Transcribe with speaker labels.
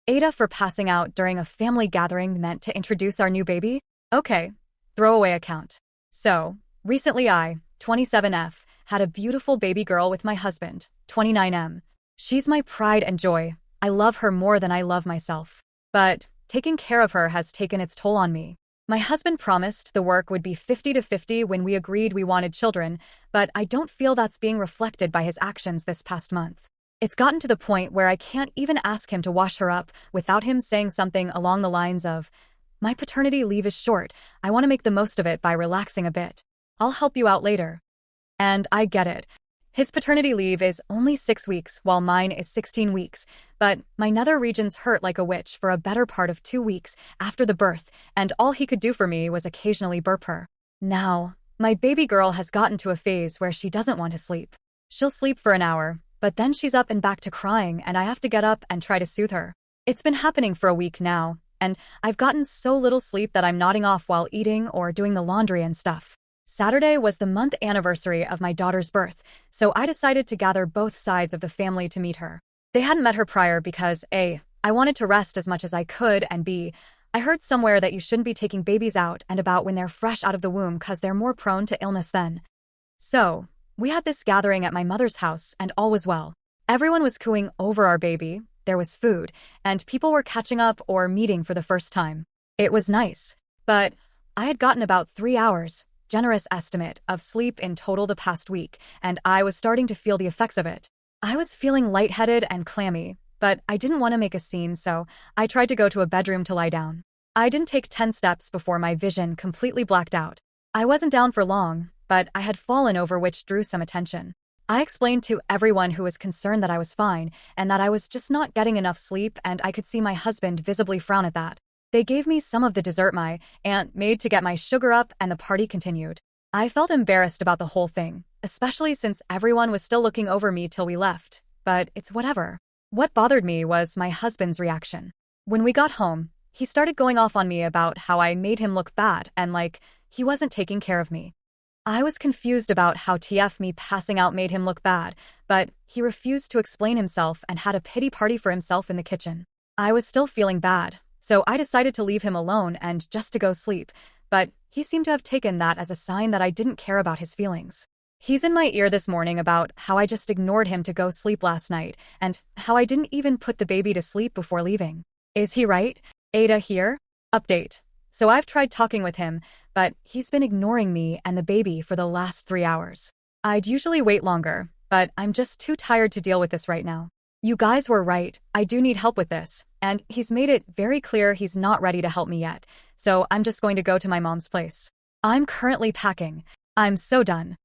Speaker 1: AITAH for passing out during a family gathering meant to introduce our new baby? Okay, throwaway account. So, recently I, 27F, had a beautiful baby girl with my husband, 29M. She's my pride and joy. I love her more than I love myself. But taking care of her has taken its toll on me. My husband promised the work would be 50-50 when we agreed we wanted children, but I don't feel that's being reflected by his actions this past month. It's gotten to the point where I can't even ask him to wash her up without him saying something along the lines of, "My paternity leave is short. I want to make the most of it by relaxing a bit. I'll help you out later." And I get it. His paternity leave is only 6 weeks, while mine is 16 weeks, but my nether regions hurt like a witch for a better part of 2 weeks after the birth, and all he could do for me was occasionally burp her. Now, my baby girl has gotten to a phase where she doesn't want to sleep. She'll sleep for an hour, but then she's up and back to crying, and I have to get up and try to soothe her. It's been happening for a week now, and I've gotten so little sleep that I'm nodding off while eating or doing the laundry and stuff. Saturday was the month anniversary of my daughter's birth, so I decided to gather both sides of the family to meet her. They hadn't met her prior because A, I wanted to rest as much as I could, and B, I heard somewhere that you shouldn't be taking babies out and about when they're fresh out of the womb because they're more prone to illness then. So, we had this gathering at my mother's house, and all was well. Everyone was cooing over our baby, there was food, and people were catching up or meeting for the first time. It was nice, but I had gotten about 3 hours, generous estimate, of sleep in total the past week, and I was starting to feel the effects of it. I was feeling lightheaded and clammy, but I didn't want to make a scene, so I tried to go to a bedroom to lie down. I didn't take 10 steps before my vision completely blacked out. I wasn't down for long, but I had fallen over, which drew some attention. I explained to everyone who was concerned that I was fine and that I was just not getting enough sleep, and I could see my husband visibly frown at that. They gave me some of the dessert my aunt made to get my sugar up, and the party continued. I felt embarrassed about the whole thing, especially since everyone was still looking over me till we left, but it's whatever. What bothered me was my husband's reaction. When we got home, he started going off on me about how I made him look bad and like he wasn't taking care of me. I was confused about how me passing out made him look bad, but he refused to explain himself and had a pity party for himself in the kitchen. I was still feeling bad, so I decided to leave him alone and just to go sleep, but he seemed to have taken that as a sign that I didn't care about his feelings. He's in my ear this morning about how I just ignored him to go sleep last night and how I didn't even put the baby to sleep before leaving. Is he right? AITAH here? Update. So I've tried talking with him, but he's been ignoring me and the baby for the last 3 hours. I'd usually wait longer, but I'm just too tired to deal with this right now. You guys were right, I do need help with this, and he's made it very clear he's not ready to help me yet, so I'm just going to go to my mom's place. I'm currently packing. I'm so done.